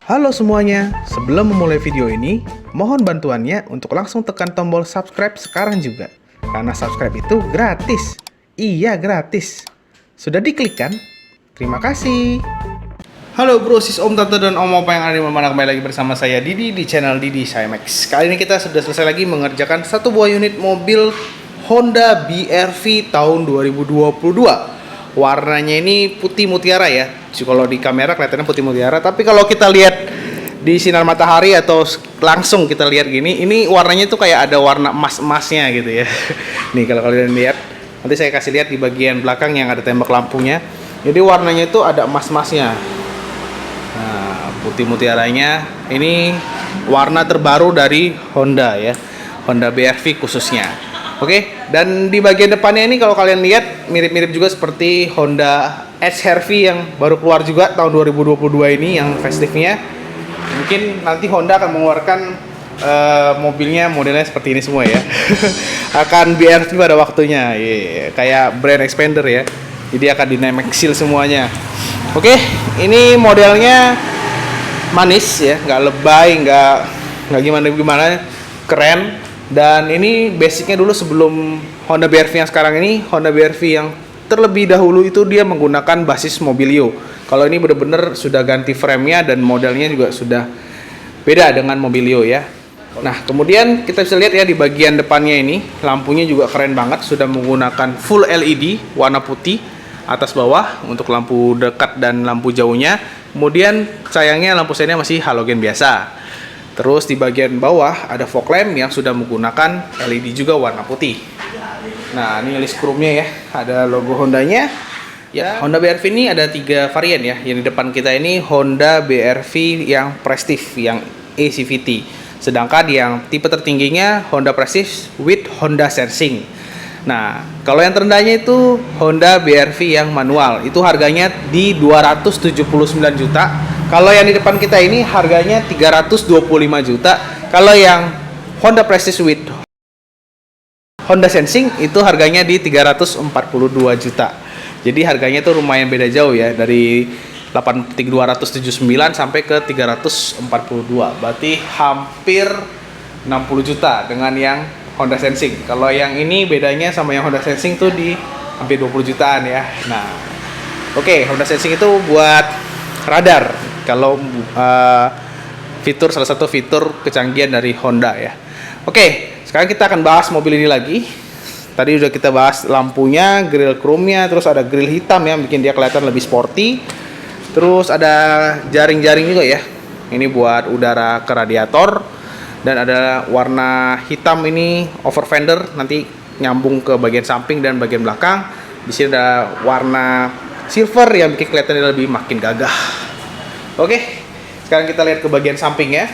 Halo semuanya, sebelum memulai video ini, mohon bantuannya untuk langsung tekan tombol subscribe sekarang juga. Karena subscribe itu gratis. Iya, gratis. Sudah diklik kan? Terima kasih. Halo bro, sis, om, tante, dan om opa yang ada di mana, kembali lagi bersama saya Didi di channel Didi Cymax. Kali ini kita sudah selesai lagi mengerjakan satu buah unit mobil Honda BR-V tahun 2022. Warnanya ini putih mutiara ya. Kalau di kamera kelihatannya putih mutiara, tapi kalau kita lihat di sinar matahari atau langsung kita lihat gini, ini warnanya tuh kayak ada warna emas-emasnya gitu ya. Nih kalau kalian lihat, nanti saya kasih lihat di bagian belakang yang ada tembok lampunya. Jadi warnanya itu ada emas-emasnya. Nah, putih mutiaranya ini warna terbaru dari Honda ya. Honda BR-V khususnya. Oke, dan di bagian depannya ini kalau kalian lihat mirip-mirip juga seperti Honda HR-V yang baru keluar juga tahun 2022 ini yang facelift-nya. Mungkin nanti Honda akan mengeluarkan mobilnya modelnya seperti ini semua ya. Akan BR-V pada waktunya, kayak brand expander ya. Jadi akan dynamic seal semuanya. Oke, ini modelnya manis ya, nggak lebay, nggak gimana-gimana, keren. Dan ini basicnya dulu sebelum Honda BR-V yang sekarang ini, Honda BR-V yang terlebih dahulu itu dia menggunakan basis Mobilio. Kalau ini bener-bener sudah ganti frame-nya dan modelnya juga sudah beda dengan Mobilio ya. Nah, kemudian kita bisa lihat ya di bagian depannya ini, lampunya juga keren banget, sudah menggunakan full LED warna putih atas bawah untuk lampu dekat dan lampu jauhnya. Kemudian sayangnya lampu seinnya masih halogen biasa. Terus di bagian bawah ada fog lamp yang sudah menggunakan LED juga warna putih. Nah, ini list chrome-nya ya, ada logo Hondanya. Ya, Honda BR-V ini ada 3 varian ya. Yang di depan kita ini Honda BR-V yang Prestige, yang ACVT. Sedangkan yang tipe tertingginya Honda Prestige with Honda Sensing. Nah, kalau yang terendahnya itu Honda BR-V yang manual. Itu harganya di 279 juta. Kalau yang di depan kita ini harganya 325 juta. Kalau yang Honda Prestige with Honda Sensing itu harganya di 342 juta. Jadi harganya tuh lumayan beda jauh ya, dari 279 sampai ke 342. Berarti hampir 60 juta dengan yang Honda Sensing. Kalau yang ini bedanya sama yang Honda Sensing tuh di hampir 20 jutaan ya. Nah, oke, Honda Sensing itu buat radar. Kalau salah satu fitur kecanggihan dari Honda ya. Oke, sekarang kita akan bahas mobil ini lagi. Tadi udah kita bahas lampunya, grill chrome-nya, terus ada grill hitam yang bikin dia kelihatan lebih sporty. Terus ada jaring-jaring juga ya. Ini buat udara ke radiator. Dan ada warna hitam ini over fender, nanti nyambung ke bagian samping dan bagian belakang. Di sini ada warna silver yang bikin kelihatannya lebih makin gagah. Oke, sekarang kita lihat ke bagian samping ya.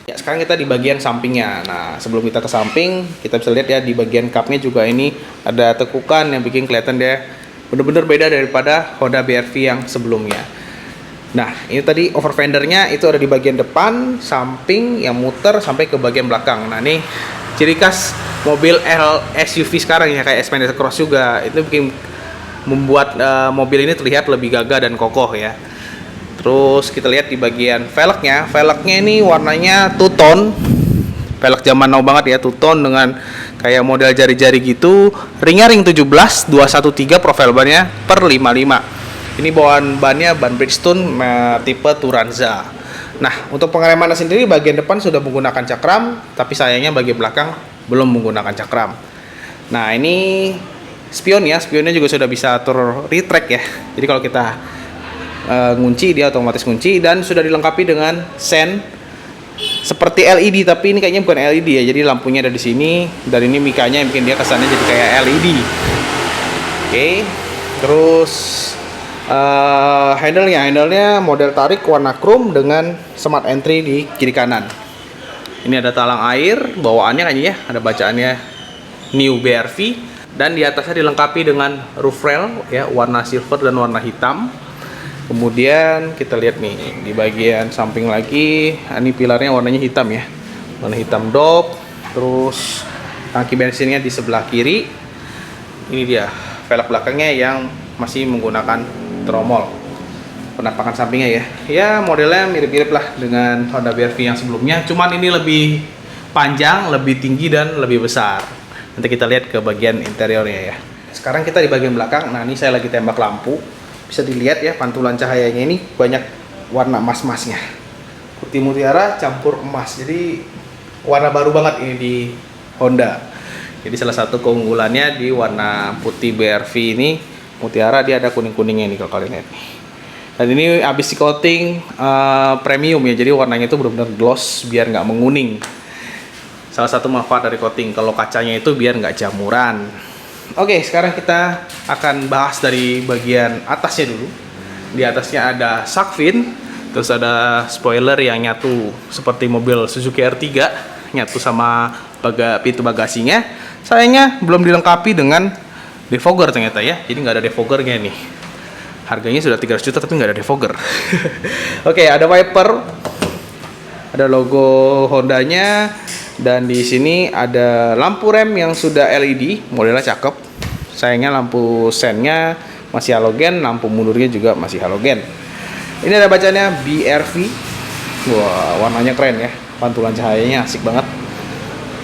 Ya, sekarang kita di bagian sampingnya. Nah, sebelum kita ke samping, kita bisa lihat ya di bagian cupnya juga ini ada tekukan yang bikin kelihatan dia bener-bener beda daripada Honda BR-V yang sebelumnya. Nah, ini tadi over fendernya itu ada di bagian depan, samping, yang muter sampai ke bagian belakang. Nah, ini ciri khas mobil SUV sekarang ya, kayak Xpander Cross juga. Itu bikin membuat mobil ini terlihat lebih gagah dan kokoh ya. Terus kita lihat di bagian velgnya ini warnanya two tone, velg zaman now banget ya, two tone dengan kayak model jari-jari gitu. Ringnya ring 17 213, profil bannya per 55. Ini bawaan bannya ban Bridgestone tipe Turanza. Nah, untuk pengeremannya sendiri bagian depan sudah menggunakan cakram, tapi sayangnya bagian belakang belum menggunakan cakram. Nah, ini spion ya, spionnya juga sudah bisa atur retract ya. Jadi kalau kita ngunci, dia otomatis kunci, dan sudah dilengkapi dengan sen seperti LED, tapi ini kayaknya bukan LED ya. Jadi lampunya ada di sini, dan ini mikanya yang bikin dia kesannya jadi kayak LED. Oke, terus handle-nya model tarik warna chrome dengan smart entry di kiri kanan. Ini ada talang air, bawaannya kayaknya ya, ada bacaannya New BR-V, dan di atasnya dilengkapi dengan roof rail ya, warna silver dan warna hitam. Kemudian kita lihat nih di bagian samping lagi, ini pilarnya warnanya hitam ya, warna hitam dop. Terus tangki bensinnya di sebelah kiri. Ini dia velg belakangnya yang masih menggunakan tromol. Penampakan sampingnya ya, ya modelnya mirip-mirip lah dengan Honda BR-V yang sebelumnya, cuman ini lebih panjang, lebih tinggi, dan lebih besar. Nanti kita lihat ke bagian interiornya ya. Sekarang kita di bagian belakang. Nah, ini saya lagi tembak lampu, bisa dilihat ya pantulan cahayanya ini banyak warna emas-emasnya, putih mutiara campur emas, jadi warna baru banget ini di Honda. Jadi salah satu keunggulannya di warna putih BR-V ini mutiara, dia ada kuning-kuningnya nih kalau kalian lihat nih. Dan ini habis di coating premium ya, jadi warnanya itu benar-benar gloss biar nggak menguning. Salah satu manfaat dari coating, kalau kacanya itu biar nggak jamuran. Oke, sekarang kita akan bahas dari bagian atasnya dulu. Di atasnya ada shark fin, terus ada spoiler yang nyatu seperti mobil Suzuki R3, nyatu sama pintu bagasinya. Sayangnya belum dilengkapi dengan defogger ternyata ya, jadi nggak ada defoggernya nih. Harganya sudah 300 juta tapi nggak ada defogger. Oke, ada wiper, ada logo Hondanya, dan di sini ada lampu rem yang sudah LED, modelnya cakep. Sayangnya lampu sennya masih halogen, lampu mundurnya juga masih halogen. Ini ada bacanya BR-V. Wah, warnanya keren ya, pantulan cahayanya asik banget.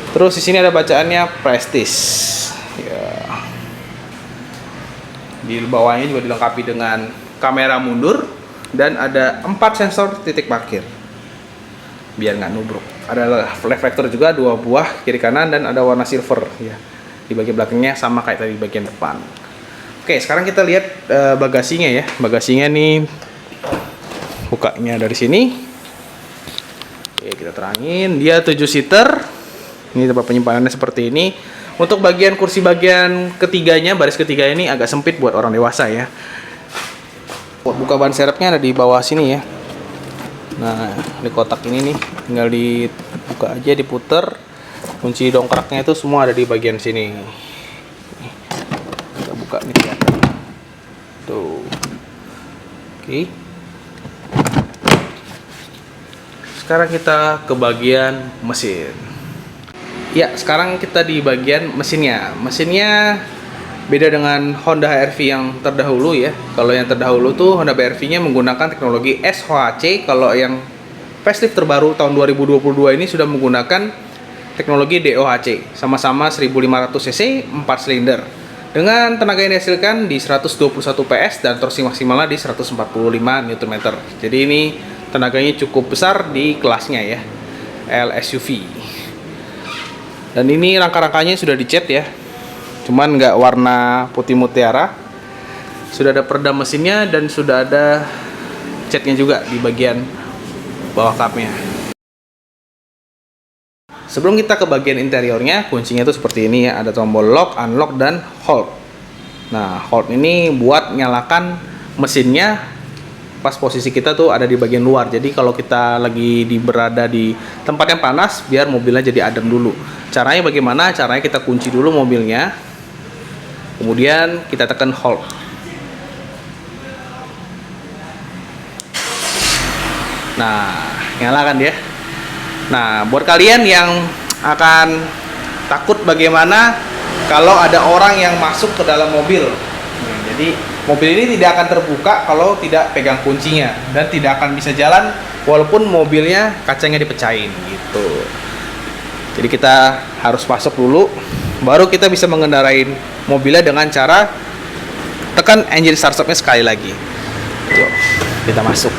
Terus di sini ada bacaannya Prestige. Ya. Di bawahnya juga dilengkapi dengan kamera mundur dan ada 4 sensor titik parkir biar nggak nubruk. Ada reflektor juga 2 buah kiri kanan, dan ada warna silver ya. Di bagian belakangnya sama kayak tadi bagian depan. Oke, sekarang kita lihat bagasinya ya. Bagasinya nih bukanya dari sini. Oke, kita terangin. Dia 7 seater. Ini tempat penyimpanannya seperti ini. Untuk bagian kursi bagian ketiganya, baris ketiga ini agak sempit buat orang dewasa ya. Buat buka ban serepnya ada di bawah sini ya. Nah, di kotak ini nih, tinggal dibuka aja, diputer. Kunci dongkraknya itu semua ada di bagian sini. Kita buka nih ya. Tuh. Oke. Sekarang kita ke bagian mesin. Ya, sekarang kita di bagian mesinnya. Mesinnya beda dengan Honda HR-V yang terdahulu ya. Kalau yang terdahulu tuh Honda BR-V-nya menggunakan teknologi SHC. Kalau yang facelift terbaru tahun 2022 ini sudah menggunakan teknologi DOHC. Sama-sama 1500 cc, 4 silinder. Dengan tenaga yang dihasilkan di 121 PS dan torsi maksimalnya di 145 Nm. Jadi ini tenaganya cukup besar di kelasnya ya, LSUV. Dan ini rangka-rangkanya sudah dicat ya, cuman nggak warna putih mutiara. Sudah ada peredam mesinnya dan sudah ada catnya juga di bagian bawah kapnya. Sebelum kita ke bagian interiornya, kuncinya itu seperti ini ya, ada tombol lock, unlock, dan hold. Nah, hold ini buat nyalakan mesinnya pas posisi kita tuh ada di bagian luar. Jadi kalau kita lagi berada di tempat yang panas, biar mobilnya jadi adem dulu. Caranya bagaimana? Caranya kita kunci dulu mobilnya, kemudian kita tekan hold. Nah, nyala kan dia. Nah, buat kalian yang akan takut bagaimana kalau ada orang yang masuk ke dalam mobil. Nah, jadi mobil ini tidak akan terbuka kalau tidak pegang kuncinya, dan tidak akan bisa jalan walaupun mobilnya kacanya dipecahin gitu. Jadi kita harus masuk dulu, baru kita bisa mengendarai mobilnya dengan cara tekan engine start stopnya sekali lagi. Tuh, kita masuk.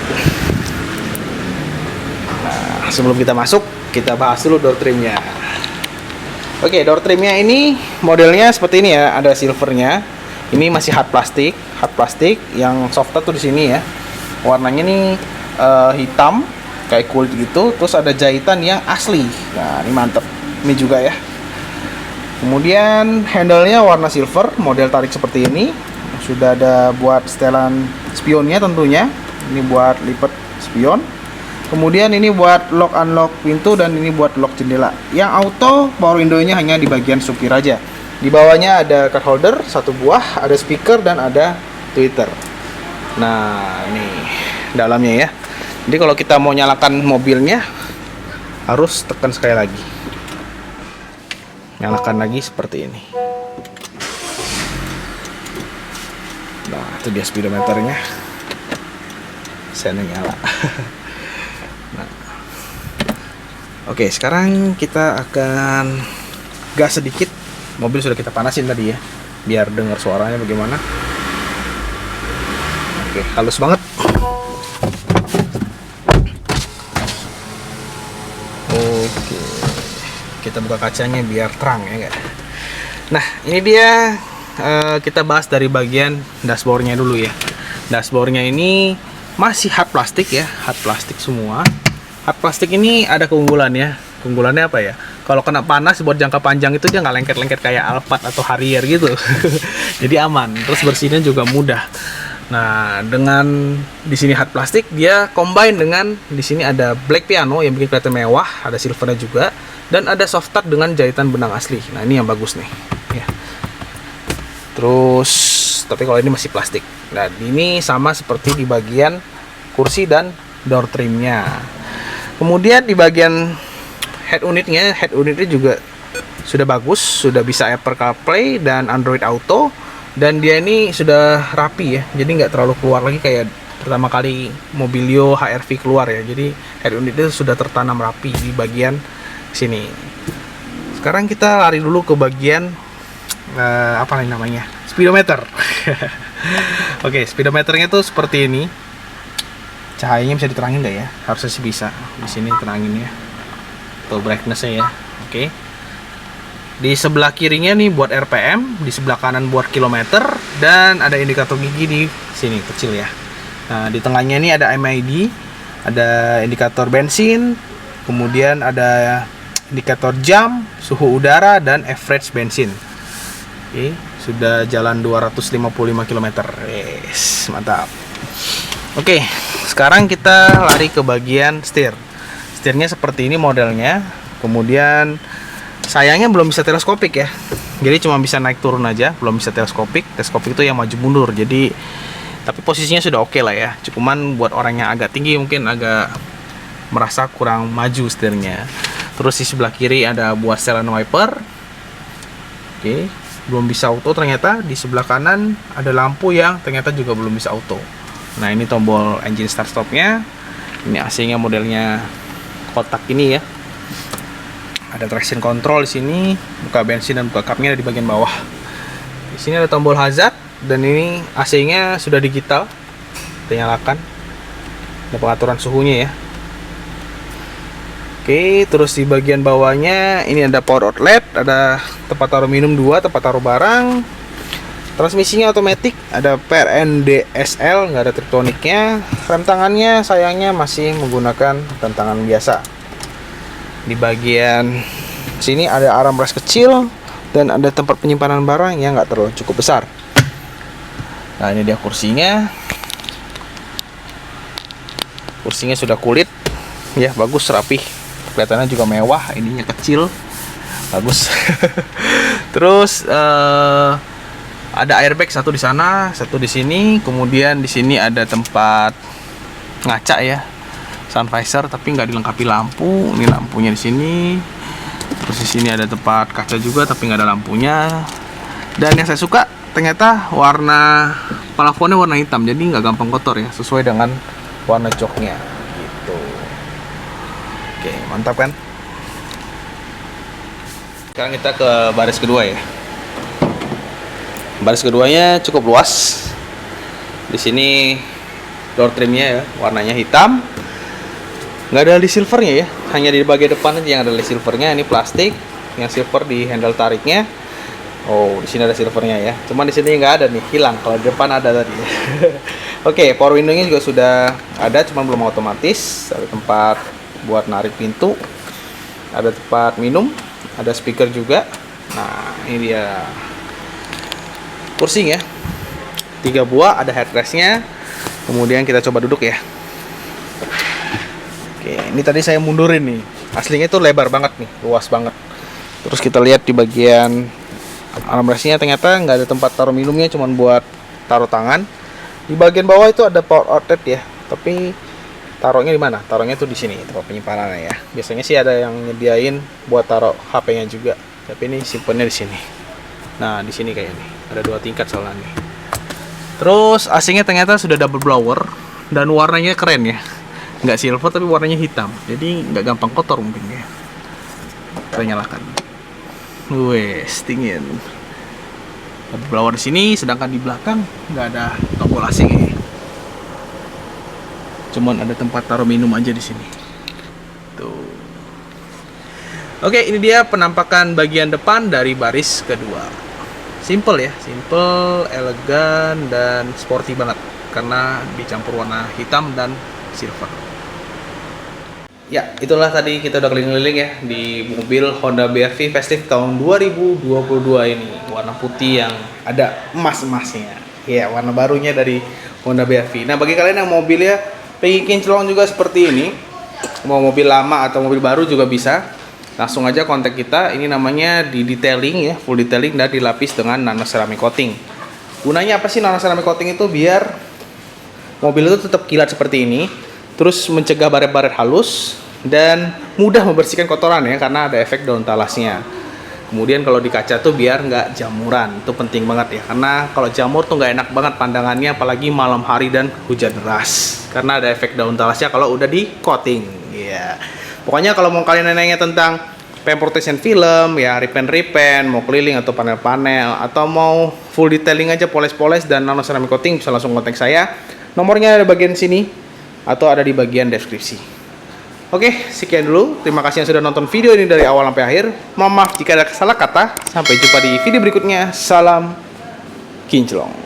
Nah, sebelum kita masuk, kita bahas dulu door trimnya. Oke, door trimnya ini modelnya seperti ini ya, ada silvernya. Ini masih hard plastik yang soft tuh di sini ya. Warnanya nih hitam kayak kulit gitu, terus ada jahitan yang asli. Nah, ini mantep. Ini juga ya. Kemudian handle-nya warna silver, model tarik seperti ini. Sudah ada buat setelan spionnya tentunya. Ini buat lipat spion. Kemudian ini buat lock unlock pintu, dan ini buat lock jendela. Yang auto power window-nya hanya di bagian supir aja. Di bawahnya ada card holder 1 buah, ada speaker, dan ada tweeter. Nah, ini dalamnya ya. Jadi kalau kita mau nyalakan mobilnya harus tekan sekali lagi. Nyalakan lagi seperti ini. Nah, itu dia speedometernya. Saya nyala. Nah. Oke, sekarang kita akan gas sedikit. Mobil sudah kita panasin tadi ya, biar dengar suaranya bagaimana. Oke, halus banget. Oke, kita buka kacanya biar terang ya, enggak? Nah, ini dia. Kita bahas dari bagian dashboardnya dulu ya. Dashboardnya ini masih hard plastik ya, hard plastik semua. Hard plastik ini ada keunggulannya. Keunggulannya apa ya? Kalau kena panas buat jangka panjang itu dia nggak lengket-lengket kayak Alphard atau Harrier gitu. Jadi aman. Terus bersihnya juga mudah. Nah, dengan di sini hard plastik, dia combine dengan di sini ada black piano yang bikin kelihatan mewah, ada silvernya juga, dan ada soft touch dengan jahitan benang asli. Nah, ini yang bagus nih. Ya. Terus, tapi kalau ini masih plastik. Nah, ini sama seperti di bagian kursi dan door trimnya. Kemudian di bagian head unitnya juga sudah bagus, sudah bisa Apple CarPlay dan Android Auto, dan dia ini sudah rapi ya, jadi nggak terlalu keluar lagi kayak pertama kali Mobilio HR-V keluar ya. Jadi head unitnya sudah tertanam rapi di bagian sini. Sekarang kita lari dulu ke bagian apa nih namanya, speedometer. Oke, speedometernya tuh seperti ini. Cahayanya bisa diterangin nggak ya? Harusnya sih bisa. Di sini terangin ya. Tuh brightness-nya ya. Oke. Di sebelah kirinya nih buat RPM, di sebelah kanan buat kilometer, dan ada indikator gigi di sini kecil ya. Nah, di tengahnya ini ada MID, ada indikator bensin, kemudian ada indikator jam, suhu udara, dan average bensin. Oke, sudah jalan 255 km. Yes, mantap. Oke, sekarang kita lari ke bagian setir. Setirnya seperti ini modelnya. Kemudian sayangnya belum bisa teleskopik ya. Jadi cuma bisa naik turun aja, belum bisa teleskopik. Teleskopik itu yang maju mundur. Jadi tapi posisinya sudah oke lah ya. Cuman buat orang yang agak tinggi mungkin agak merasa kurang maju setirnya. Terus di sebelah kiri ada buat setelan wiper. Oke, belum bisa auto ternyata. Di sebelah kanan ada lampu yang ternyata juga belum bisa auto. Nah, ini tombol engine start stopnya. Ini AC-nya modelnya kotak ini ya. Ada traction control di sini, buka bensin dan buka cupnya ada di bagian bawah. Di sini ada tombol hazard, dan ini AC-nya sudah digital. Kita nyalakan. Ada pengaturan suhunya ya. Oke, terus di bagian bawahnya ini ada power outlet, ada tempat taruh minum 2, tempat taruh barang. Transmisinya otomatis, ada PRNDSL, nggak ada triptoniknya. Rem tangannya sayangnya masih menggunakan rem tangan biasa. Di bagian sini ada armrest kecil dan ada tempat penyimpanan barang yang nggak terlalu cukup besar. Nah, ini dia kursinya. Kursinya sudah kulit, ya bagus, rapih. Kelihatannya juga mewah. Ininya kecil, bagus. Terus ada airbag satu di sana, satu di sini. Kemudian di sini ada tempat ngaca ya, sun visor, tapi nggak dilengkapi lampu. Ini lampunya di sini. Terus di sini ada tempat kaca juga, tapi nggak ada lampunya. Dan yang saya suka ternyata warna plafonnya warna hitam, jadi nggak gampang kotor ya, sesuai dengan warna joknya. Gitu. Oke, mantap kan? Sekarang kita ke baris kedua ya. Baris keduanya cukup luas. Di sini door trimnya ya, warnanya hitam. Nggak ada list silvernya ya, hanya di bagian depan aja yang ada list silvernya. Ini plastik, yang silver di handle tariknya. Oh, di sini ada silvernya ya. Cuman di sini nggak ada nih, hilang. Kalau di depan ada tadi. Oke, power window-nya juga sudah ada, cuman belum otomatis. Ada tempat buat narik pintu, ada tempat minum, ada speaker juga. Nah, ini dia kursinya 3 buah, ada headrestnya. Kemudian kita coba duduk ya. Oke, ini tadi saya mundurin nih, aslinya itu lebar banget nih, luas banget. Terus kita lihat di bagian armrestnya ternyata nggak ada tempat taruh minumnya, cuman buat taruh tangan. Di bagian bawah itu ada power outlet ya, tapi taruhnya di mana? Taruhnya tuh di sini, tempat penyimpanannya ya. Biasanya sih ada yang nyediain buat taruh HP-nya juga. Tapi ini simpennya di sini. Nah, di sini kayak nih. Ada 2 tingkat soalnya nih. Terus AC-nya ternyata sudah double blower dan warnanya keren ya. Nggak silver tapi warnanya hitam. Jadi nggak gampang kotor mungkin ya. Kita nyalakan. Wes, dingin. Double blower di sini, sedangkan di belakang nggak ada tombol AC ya. Cuman ada tempat taruh minum aja di sini. Tuh. Oke, ini dia penampakan bagian depan dari baris kedua. Simple ya, simple, elegan, dan sporty banget karena dicampur warna hitam dan silver. Ya, itulah tadi kita udah keliling-keliling ya di mobil Honda BRV Facelift tahun 2022 ini. Warna putih yang ada emas-emasnya. Ya, warna barunya dari Honda BRV. Nah, bagi kalian yang mobilnya pengen kinclong juga seperti ini, mau mobil lama atau mobil baru juga bisa, langsung aja kontak kita. Ini namanya di detailing ya, full detailing dan dilapis dengan nano ceramic coating. Gunanya apa sih nano ceramic coating itu? Biar mobil itu tetap kilat seperti ini, terus mencegah baret-baret halus dan mudah membersihkan kotoran ya, karena ada efek daun talasnya. Kemudian kalau di kaca tuh biar nggak jamuran, itu penting banget ya, karena kalau jamur tuh nggak enak banget pandangannya, apalagi malam hari dan hujan deras, karena ada efek daun talasnya kalau udah di coating ya. Pokoknya kalau mau kalian nanya tentang paint protection film ya, repaint mau keliling atau panel-panel, atau mau full detailing aja, poles-poles dan nano ceramic coating, bisa langsung kontak saya. Nomornya ada di bagian sini atau ada di bagian deskripsi. Oke, sekian dulu. Terima kasih yang sudah nonton video ini dari awal sampai akhir. Mohon maaf jika ada salah kata. Sampai jumpa di video berikutnya. Salam kinclong.